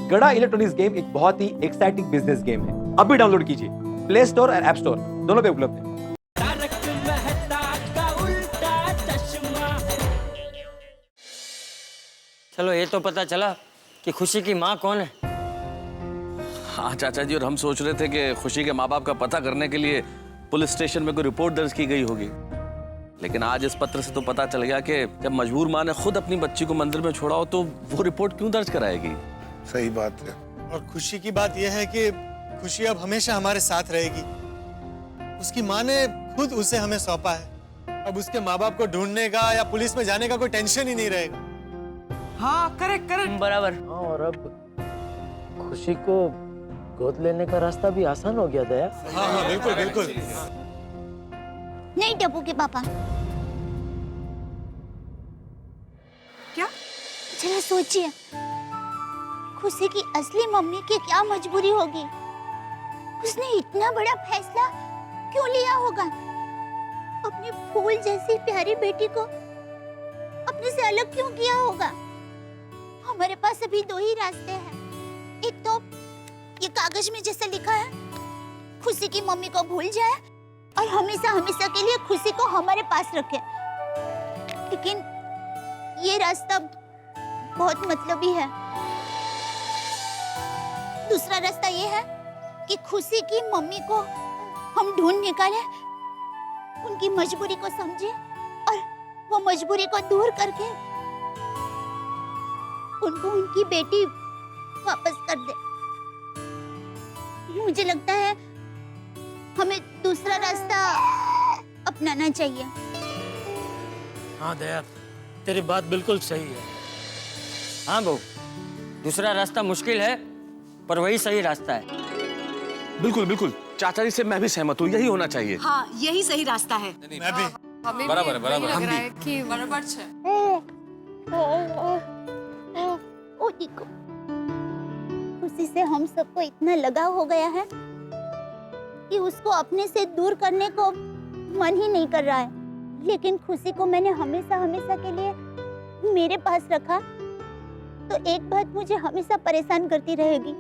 गड़ा electronics game एक बहुत ही एक्साइटिंग बिजनेस गेम है। अभी डाउनलोड कीजिए, प्ले स्टोर और ऐप स्टोर दोनों पे उपलब्ध है। चलो ये तो पता चला कि खुशी की माँ कौन है। हाँ चाचा जी, और हम सोच रहे थे कि खुशी के माँ बाप का पता करने के लिए पुलिस स्टेशन में कोई रिपोर्ट दर्ज की गई होगी, लेकिन आज इस पत्र से तो पता चल गया कि जब मजबूर माँ ने खुद अपनी बच्ची को मंदिर में छोड़ा हो तो वो रिपोर्ट क्यों दर्ज कराएगी। सही बात है। और खुशी की बात यह है कि खुशी अब हमेशा हमारे साथ रहेगी। उसकी माँ ने खुद उसे हमें सौंपा है। अब उसके माँ बाप को ढूंढने का या पुलिस में जाने का कोई टेंशन ही नहीं रहेगा। हाँ करेक्ट करेक्ट बराबर। हाँ, और अब खुशी को गोद लेने का रास्ता भी आसान हो गया दया। हाँ हाँ बिल्कुल बिल्कुल। नहीं टप्पू के पापा, क्या? जरा सोचिए, खुशी की असली मम्मी की क्या मजबूरी होगी। उसने इतना बड़ा फैसला क्यों लिया होगा? अपनी फूल जैसी प्यारी बेटी को अपने से अलग क्यों किया होगा? हमारे पास अभी दो ही रास्ते हैं। एक तो ये कागज में जैसा लिखा है, खुशी की मम्मी को भूल जाए और हमेशा हमेशा के लिए खुशी को हमारे पास रखे। लेकिन ये रास्ता बहुत मतलबी है। दूसरा रास्ता ये है कि खुशी की मम्मी को हम ढूंढ निकाले, उनकी मजबूरी को समझे और वो मजबूरी को दूर करके उनको उनकी बेटी वापस कर दे। मुझे लगता है हमें दूसरा रास्ता अपनाना चाहिए। हाँ दया, तेरी बात बिल्कुल सही है। हाँ बहू, दूसरा रास्ता मुश्किल है पर वही सही रास्ता है। बिल्कुल बिल्कुल, चाचा जी से मैं भी सहमत हूँ, यही होना चाहिए। हाँ यही सही रास्ता है। मैं भी। हमें बराबर है, भी बराबर। वही हम लग रहा भी। है कि बराबर है। ओ देखो, खुशी से हम सबको इतना लगाव हो गया है कि उसको अपने से दूर करने को मन ही नहीं कर रहा है। लेकिन खुशी को मैंने हमेशा हमेशा के लिए मेरे पास रखा तो एक बात मुझे हमेशा परेशान करती रहेगी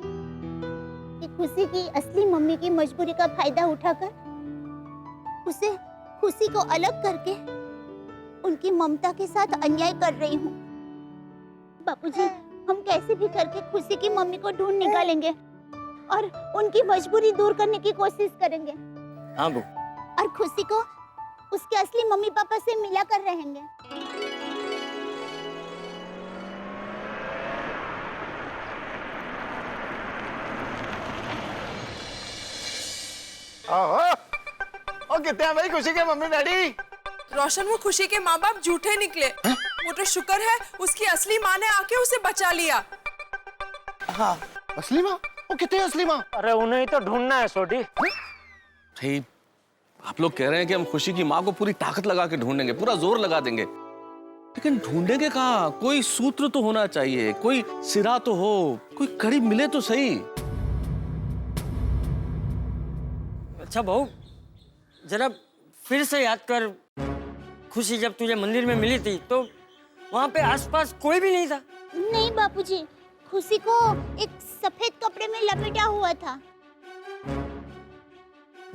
कि खुशी की असली मम्मी की मजबूरी का फायदा उठाकर उसे खुशी को अलग करके उनकी ममता के साथ अन्याय कर रही हूँ। बापूजी, हम कैसे भी करके खुशी की मम्मी को ढूंढ निकालेंगे और उनकी मजबूरी दूर करने की कोशिश करेंगे। हाँ बहू। और खुशी को उसके असली मम्मी पापा से मिला कर रहेंगे। ओ कितने हैं भाई खुशी के मम्मी डैडी? रोशन, वो खुशी के माँ बाप झूठे निकले। वो तो शुक्र है उसकी असली माँ ने आके उसे बचा लिया। हाँ असली माँ? वो कितने असली माँ? अरे उन्हें ही तो ढूंढना है सोडी। भाई आप लोग कह रहे हैं कि हम खुशी की माँ को पूरी ताकत लगा के ढूंढेंगे, पूरा जोर लगा देंगे, लेकिन ढूंढेंगे कहाँ? कोई सूत्र तो होना चाहिए, कोई सिरा तो हो, कोई कड़ी मिले तो सही। अच्छा बहू, जरा फिर से याद कर, खुशी जब तुझे मंदिर में मिली थी तो वहाँ पे आसपास कोई भी नहीं था। नहीं बापूजी, खुशी को एक सफेद कपड़े में लपेटा हुआ था।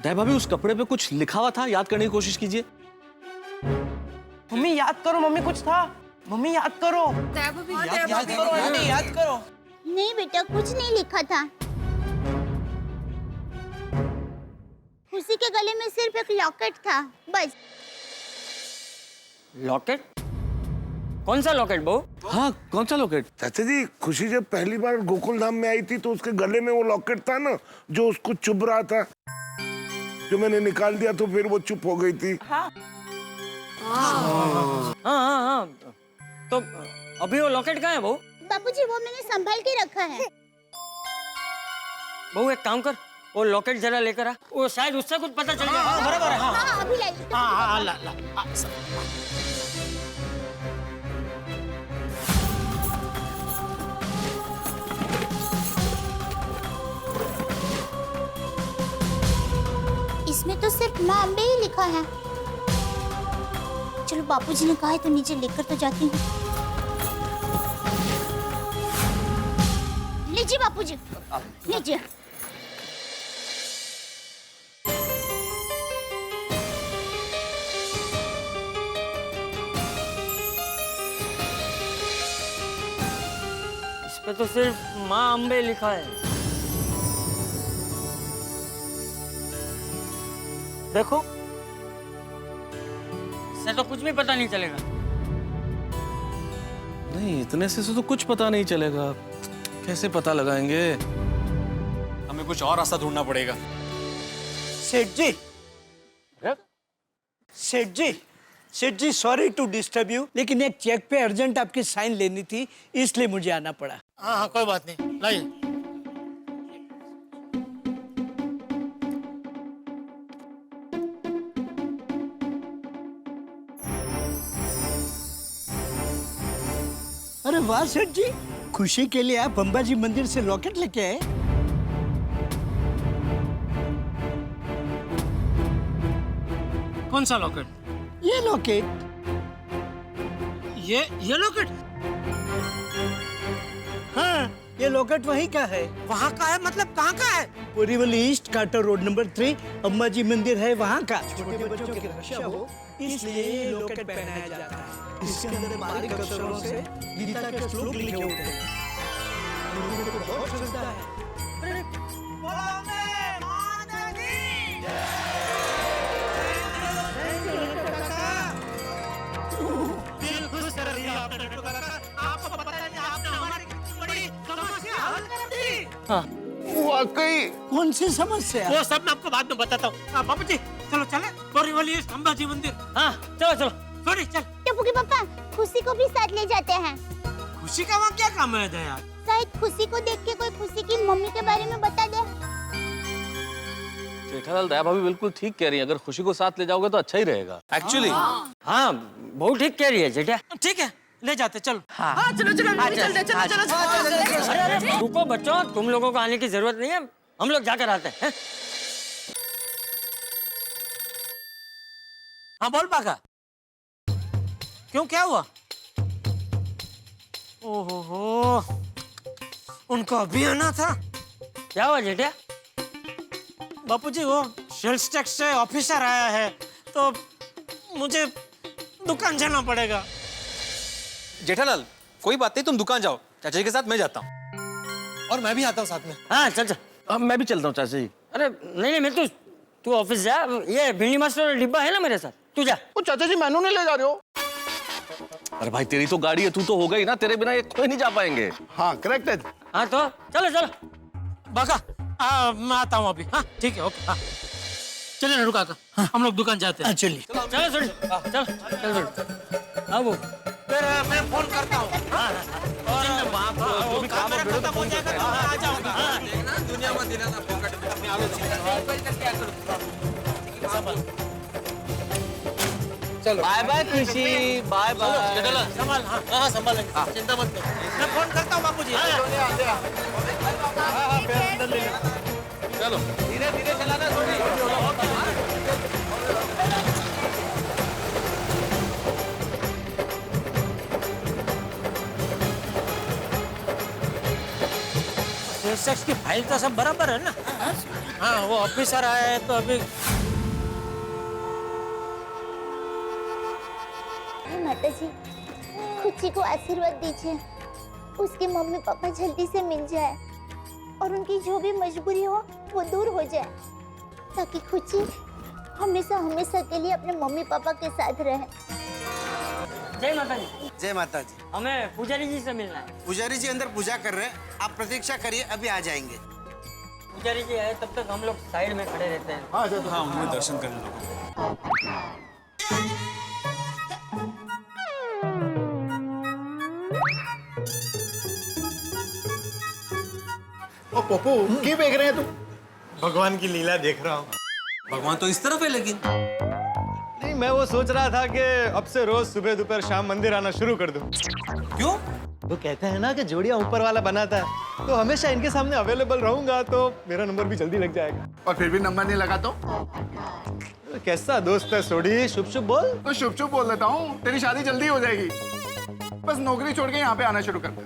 दया भाभी, उस कपड़े पे कुछ लिखा हुआ था, याद करने की कोशिश कीजिए। मम्मी याद करो, मम्मी कुछ था। मम्मी याद करो। याद करो। नहीं बेटा, कुछ नहीं लिखा था। खुशी के गले में सिर्फ एक लॉकेट था, बस। लॉकेट? कौन सा लॉकेट बहू? हाँ, कौन सा लॉकेट? चाचा जी, खुशी जब पहली बार गोकुल धाम में आई थी तो उसके गले में वो लॉकेट था ना, जो उसको चुभ रहा था, जो मैंने निकाल दिया तो फिर वो चुप हो गई थी। हाँ हाँ हाँ। तो अभी वो लॉकेट कहाँ है बहू? बापूजी, वो मैंने संभाल के रखा है। बहू एक काम कर, वो लॉकेट जरा लेकर आ, वो शायद उससे कुछ पता चल जाए। हाँ बराबर है। हाँ हाँ अभी लाइए। हाँ हाँ ला ला। इसमें तो सिर्फ माँ अम्बे ही लिखा है। चलो बापूजी ने कहा है तो नीचे लेकर तो जाती हूँ। ले लीजिए बापूजी, लीजिए। इस पे तो सिर्फ माँ अम्बे लिखा है। देखो, इससे तो कुछ भी पता नहीं चलेगा। नहीं, इतने से तो कुछ पता नहीं चलेगा। कैसे पता लगाएंगे? हमें कुछ और रास्ता ढूंढना पड़ेगा। सेठ जी, सेठ जी, सेठ जी, सॉरी टू डिस्टर्ब यू, लेकिन एक चेक पे अर्जेंट आपकी साइन लेनी थी, इसलिए मुझे आना पड़ा। हाँ हाँ, कोई बात नहीं, लाइए। अरे वाह सेठ जी, खुशी के लिए आप अंबाजी मंदिर से लॉकेट लेके आए। कौन सा लॉकेट? ये लॉकेट, ये लॉकेट हाँ, ये लॉकेट वहीं का है। वहाँ का है? मतलब कहाँ का है? Borivali east Carter road number 3 Ambaji मंदिर है वहाँ का। छोटे बच्चों की रक्षा हो इसलिए ये लॉकेट पहनाया जाता है। इसके अंदर बारीक अक्षरों से गीता के श्लोक लिखे होते हैं। लोगों को बहुत श्रद्धा है। हाँ, वाकई कौन सी समस्या? वो सब मैं आपको बाद में बताता हूँ। बाबू जी, चलो चले बोरीवली अंबाजी मंदिर। हाँ, चलो चलो। सॉरी, चल। टप्पू के पापा खुशी को भी साथ ले जाते हैं। खुशी का वहाँ क्या काम है दया? शायद खुशी को देख के कोई खुशी की मम्मी के बारे में बता दे। जेठालाल, दया भाभी बिल्कुल ठीक कह रही है। अगर खुशी को साथ ले जाओगे तो अच्छा ही रहेगा। एक्चुअली हाँ, बहुत ठीक कह रही है जेठा। ठीक है, ले जाते, चलो। हाँ चलो चलो चलते चलो। अरे अरे रुको बच्चों, तुम लोगों को आने की जरूरत नहीं है, हम लोग जाकर आते हैं। हाँ बोल पाका, क्यों, क्या हुआ? ओहो, उनको अभी आना था। क्या हुआ जेठा? बापूजी, वो सेल्स टैक्स से ऑफिसर आया है, तो मुझे दुकान जाना पड़ेगा। जेठालाल, कोई बात नहीं, तुम दुकान जाओ, चाचा जी के साथ मैं जाता हूँ। और मैं भी आता हूँ साथ में। हाँ चल चल। अब मैं भी चलता हूँ चाचा जी। अरे नहीं नहीं, मैं तू ऑफिस जा, ये भिंडी मास्टर डिब्बा है ना मेरे साथ, तू जा। वो चाचा जी मैनू नहीं ले जा रहे हो? अरे भाई, तेरी तो गाड़ी है, तू तो होगा ही ना। तेरे बिना ये कोई नहीं जा पाएंगे। हाँ करेक्ट है। हाँ तो चलो चलो। बाका, मैं आता हूँ अभी। हाँ ठीक है, ओके। हाँ चलिए नरू काका, हम लोग दुकान जाते हैं। चलिए। चलो सुन, चल चल सुन। अब फिर मैं फोन करता हूँ। और जो भी काम है खत्म हो जाएगा तो मैं आ जाऊँगा। दुनिया में दिलाना पॉकेट में अपने आलो। चलो बाय बाय खुशी, बाय बाय। संभाल। हाँ हाँ संभालेंगे, चिंता मत करो। मैं फोन करता हूँ बापूजी। चलो धीरे धीरे चलाना थोड़ी। सेल्स की फाइल तो सब बराबर है ना? हाँ, वो ऑफिसर आया है तो अभी। माता जी, खुशी को आशीर्वाद दीजिए, उसके मम्मी पापा जल्दी से मिल जाए और उनकी जो भी मजबूरी हो वो दूर हो जाए, ताकि खुशी हमेशा हमेशा के लिए अपने मम्मी पापा के साथ रहे। जय माता जी। जय माता जी। हमें पुजारी जी से मिलना है। पुजारी जी अंदर पूजा कर रहे हैं, आप प्रतीक्षा करिए, अभी आ जाएंगे। पुजारी जी आए तब तक हम लोग साइड में खड़े रहते हैं। हाँ, उन्हें दर्शन कर लो। ओ पप्पू, क्या देख रहे हैं तुम? भगवान की लीला देख रहा हूँ। भगवान तो इस तरफ है, लेकिन नहीं, मैं वो सोच रहा था कि अब से रोज सुबह दोपहर शाम मंदिर आना शुरू कर दूं। क्यों? वो कहते हैं ना कि जोड़ियां ऊपर वाला बनाता है, तो हमेशा इनके सामने अवेलेबल रहूंगा तो मेरा नंबर भी जल्दी लग जाएगा। और फिर भी नंबर नहीं लगा तो? कैसा दोस्त है सोडी, शुभ शुभ बोल। तो शुभ शुभ बोल देता हूँ, तेरी शादी जल्दी हो जाएगी। बस नौकरी छोड़ के यहाँ पे आना शुरू कर दे।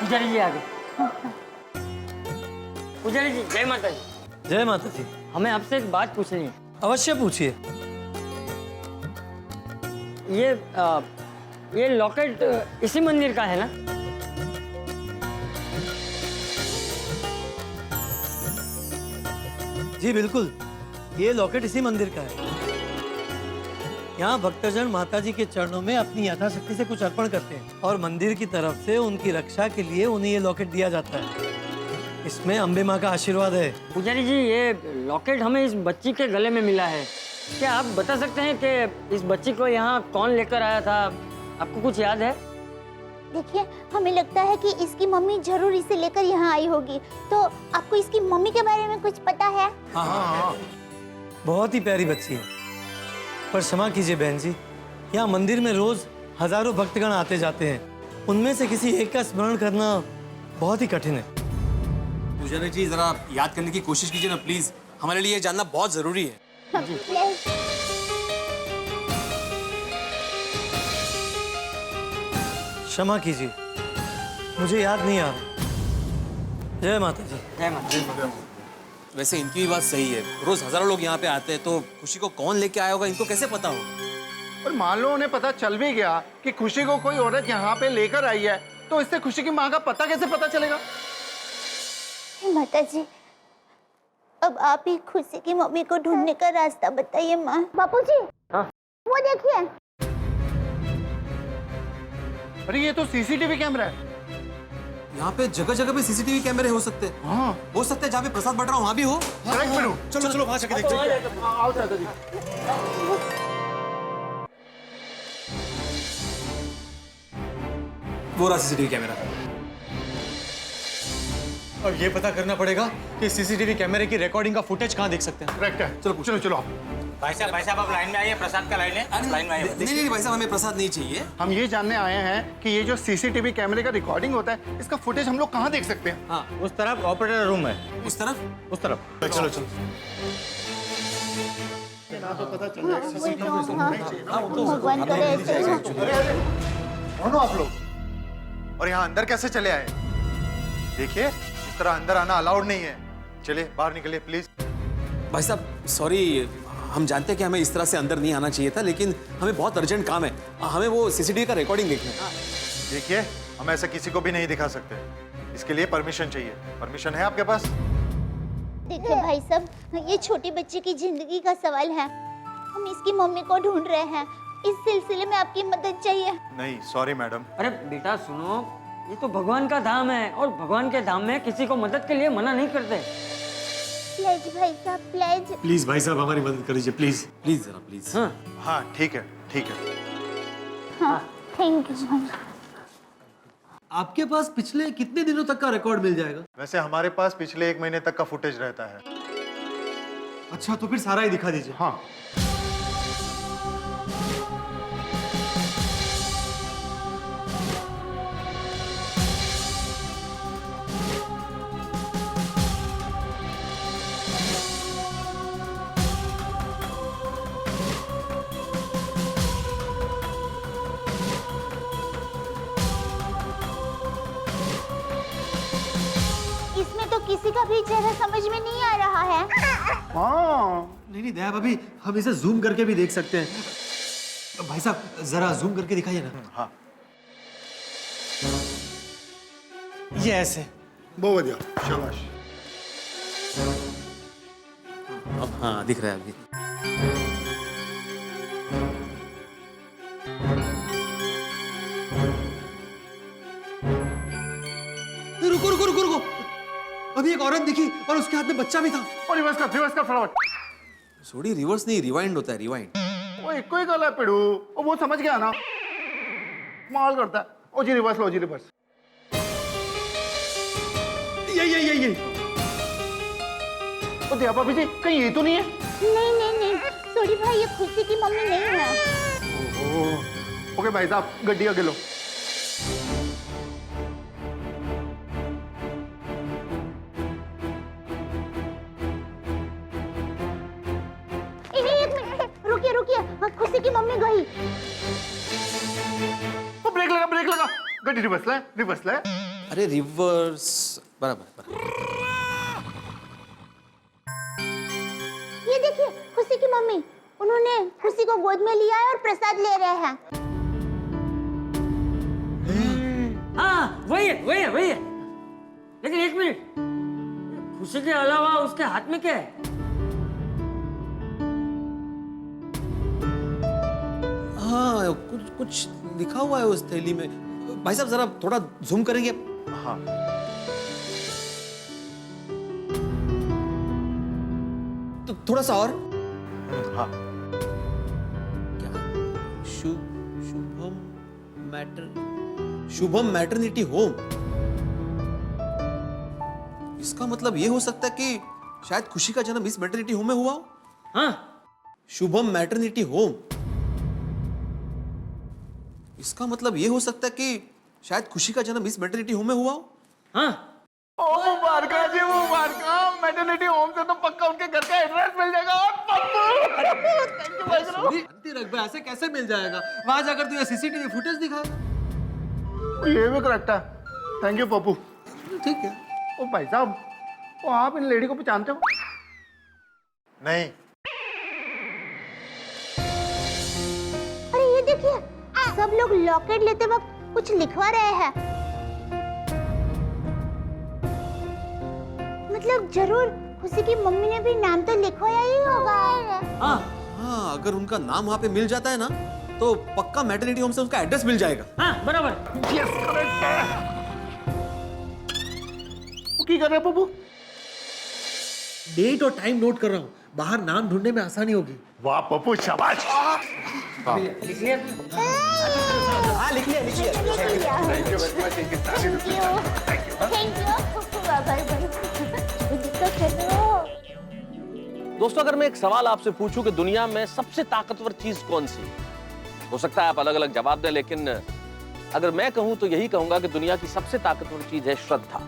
पुजारी जी आ गए। पुजारी जी जय माता जी। जय माता जी। हमें आपसे एक बात पूछनी है। अवश्य पूछिए। ये लॉकेट इसी मंदिर का है ना? जी बिल्कुल, ये लॉकेट इसी मंदिर का है। यहाँ भक्तजन माता जी के चरणों में अपनी यथाशक्ति से कुछ अर्पण करते हैं और मंदिर की तरफ से उनकी रक्षा के लिए उन्हें ये लॉकेट दिया जाता है। इसमें अम्बे माँ का आशीर्वाद है। पुजारी जी ये लॉकेट हमें इस बच्ची के गले में मिला है। क्या आप बता सकते हैं कि इस बच्ची को यहाँ कौन लेकर आया था? आपको कुछ याद है? देखिए, हमें लगता है कि इसकी मम्मी जरूर इसे लेकर यहाँ आई होगी। तो आपको इसकी मम्मी के बारे में कुछ पता है? हाँ। बहुत ही प्यारी बच्ची है, पर क्षमा कीजिए बहन जी, यहाँ मंदिर में रोज हजारों भक्तगण आते जाते हैं। उनमें से किसी एक का स्मरण करना बहुत ही कठिन है। पुजारी जी जरा याद करने की कोशिश कीजिए ना प्लीज, हमारे लिए जानना बहुत जरूरी है। क्षमा कीजिए, मुझे याद नहीं आ रहा। जय माता जी। जय माता। वैसे इनकी भी बात सही है, रोज हजारों लोग यहाँ पे आते हैं, तो खुशी को कौन लेके आया होगा इनको कैसे पता होगा? और मान लो उन्हें पता चल भी गया कि खुशी को कोई औरत यहाँ पे लेकर आई है, तो इससे खुशी की माँ का पता कैसे पता चलेगा? माता जी, अब आप ही खुशी की मम्मी को ढूंढने का रास्ता बताइए माँ। बापूजी, वो देखिए। अरे ये तो सीसीटीवी कैमरा है। यहाँ पे जगह जगह पे सीसीटीवी कैमरे हो सकते हैं। हाँ, हो सकता है जहाँ पे प्रसाद बट रहा वहाँ भी हो। चलो चलो वहाँ जाके देखते हैं। आओ दादा जी। वो रहा सीसीटीवी कैमरा। अब ये पता करना पड़ेगा कि सीसीटीवी कैमरे की रिकॉर्डिंग का फुटेज कहाँ देख सकते हैं। करेक्ट है। चलो चलो चलो। भाई साहब आप लाइन में आइए, प्रसाद का लाइन है, लाइन में आइए। नहीं भाई साहब, हमें प्रसाद नहीं चाहिए। हम ये जानने आए हैं कि ये जो सीसीटीवी कैमरे का रिकॉर्डिंग होता है, इसका फुटेज हम लोग कहाँ देख सकते हैं? हाँ, उस तरफ ऑपरेटर रूम है। उस तरफ? उस तरफ। चलो चलो। तो पता चल जाएगा। भगवान करे ऐसे हो। कौन हो आप लोग और यहाँ अंदर कैसे चले आए? देखिए, इस तरह अंदर आना अलाउड नहीं है। चलिए बाहर निकलिए प्लीज। भाई साहब सॉरी, हम जानते हैं कि हमें इस तरह से अंदर नहीं आना चाहिए था, लेकिन हमें बहुत अर्जेंट काम है। हमें वो सीसीटीवी का रिकॉर्डिंग देखना है। देखिए, हम ऐसा किसी को भी नहीं दिखा सकते, इसके लिए परमिशन चाहिए। परमिशन है आपके पास? देखिए भाई साहब, ये छोटी बच्ची की जिंदगी का सवाल है। हम इसकी मम्मी को ढूंढ रहे हैं। इस सिलसिले में आपकी मदद चाहिए। नहीं, सॉरी मैडम। अरे बेटा सुनो, ये तो भगवान का धाम है और भगवान के धाम में किसी को मदद के लिए मना नहीं करते। प्लीज भाई साहब, प्लीज। प्लीज भाई साहब हमारी मदद कर दीजिए प्लीज। प्लीज जरा प्लीज। हाँ ठीक है, ठीक है। हाँ, थैंक यू। आपके पास पिछले कितने दिनों तक का रिकॉर्ड मिल जाएगा? वैसे हमारे पास पिछले 1 महीने तक का फुटेज रहता है। अच्छा, तो फिर सारा ही दिखा दीजिए। हाँ। इसमें तो किसी का भी चेहरा समझ में नहीं आ रहा है। हाँ। नहीं दया भाभी, हम इसे जूम करके भी देख सकते हैं। भाई साहब जरा जूम करके दिखाइए ना। हाँ, ये ऐसे। बहुत बढ़िया, शाबाश। अब हाँ दिख रहा है अभी। रुको रुको रुको रुको, अभी एक औरत दिखी और उसके हाथ में बच्चा भी था। और रिवर्स कर फटाफट। सॉरी, रिवर्स नहीं, रिवाइंड होता है, रिवाइंड। वो एक ही गला पेड़ू, वो समझ गया ना, माल करता है। ओ जी रिवर्स लो, जी रिवर्स। ये ओ दिया भाभी जी, कहीं ये तो नहीं है? नहीं, सॉरी भाई, ये खुशी की मम्मी नहीं है। ओके भाई साहब, गड्डी आगे लो। एक मिनट, रुकिए। हाँ, खुशी की मम्मी गई। ब्रेक लगा। गड्डी रिवर्स ले। अरे रिवर्स, बराबर बराबर। ये देखिए खुशी की मम्मी, उन्होंने खुशी को गोद में लिया है और प्रसाद ले रहे हैं। हाँ वही है। लेकिन एक मिनट, खुशी के अलावा उसके हाथ में क्या है? हाँ कुछ लिखा हुआ है उस थैली में। भाई साहब जरा थोड़ा जूम करेंगे? हाँ। तो थोड़ा सा और। हाँ। क्या? Shubham maternity home. इसका मतलब ये हो सकता है कि शायद खुशी का जन्म इस मैटरनिटी होम में हुआ हो। हाँ। Shubham maternity home. इसका मतलब ये हो सकता है कि शायद खुशी का जन्म इस मैटरनिटी होम में हुआ हो। हाँ। ओ मुबारका जी, मुबारका। मैटरनिटी होम से तो पक्का उनके घर का एड्रेस मिल जाएगा। थैंक यू भाई साहब। शांति रख भाई, ऐसे कैसे मिल जाएगा? वहां जाकर तुझे सीसीटीवी फुटेज दिखाएगा। ये भी करेक्ट है। Thank you Pappu. ठीक है। ओ भाई साहब, वो आप इन लेडी को पहचानते हो? नहीं। अरे ये देखिए, सब लोग लॉकेट लेते वक्त कुछ लिखवा रहे हैं। मतलब जरूर खुशी की मम्मी ने भी नाम तो लिखवाया ही होगा। हाँ, अगर उनका नाम वहाँ पे मिल जाता है ना, तो पक्का मैटरनिटी होम से उसका एड्रेस मिल जाएगा। हाँ बराबर। यस करेक्ट है। वो की कर रहे पप्पू? डेट और टाइम नोट कर रहा हूँ, बाहर नाम ढूंढने में आसानी होगी। वाह पप्पू, शाबाश। लिख लिया? हाँ लिख लिया। दोस्तों, अगर मैं एक सवाल आपसे पूछूं कि दुनिया में सबसे ताकतवर चीज कौन सी है, हो सकता है आप अलग अलग जवाब दें, लेकिन अगर मैं कहूं तो यही कहूंगा कि दुनिया की सबसे ताकतवर चीज है श्रद्धा।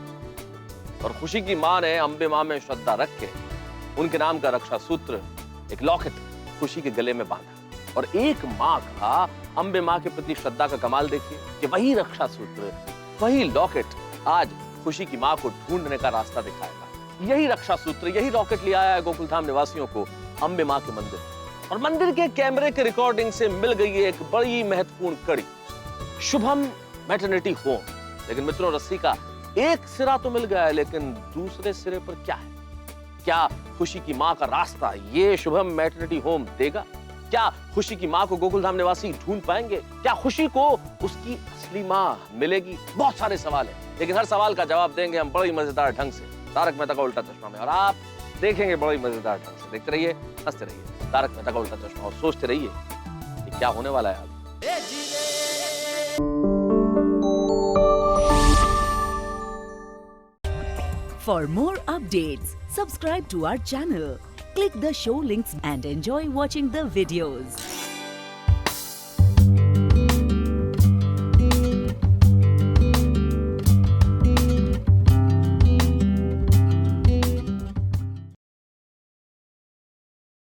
और खुशी की मां ने अंबे मां में श्रद्धा रख के उनके नाम का रक्षा सूत्र, एक लॉकेट, खुशी के गले में बांधा। और एक मां का अंबे मां के प्रति श्रद्धा का कमाल देखिए कि वही रक्षा सूत्र, वही लॉकेट आज खुशी की मां को ढूंढने का रास्ता दिखाएगा। यही रक्षा सूत्र, यही रॉकेट ले आया है गोकुलधाम निवासियों को अंबे मां के मंदिर, और मंदिर के कैमरे के रिकॉर्डिंग से मिल गई है एक बड़ी महत्वपूर्ण कड़ी, शुभम मैटरनिटी होम। लेकिन मित्रों, रस्सी का एक सिरा तो मिल गया है, लेकिन दूसरे सिरे पर क्या है? क्या खुशी की मां का रास्ता ये शुभम मैटरनिटी होम देगा? क्या खुशी की मां को गोकुलधाम निवासी ढूंढ पाएंगे? क्या खुशी को उसकी असली मां मिलेगी? बहुत सारे सवाल हैं, लेकिन हर सवाल का जवाब देंगे हम बड़ी मजेदार ढंग से तारक मेहता का उल्टा चश्मा में, और आप देखेंगे बड़ी मजेदार ढंग से। देखते रहिए, हंसते रहिए, तारक मेहता का उल्टा चश्मा, और सोचते रहिए कि क्या होने वाला है आगे। For more updates, subscribe to our channel, click the show links and enjoy watching the videos.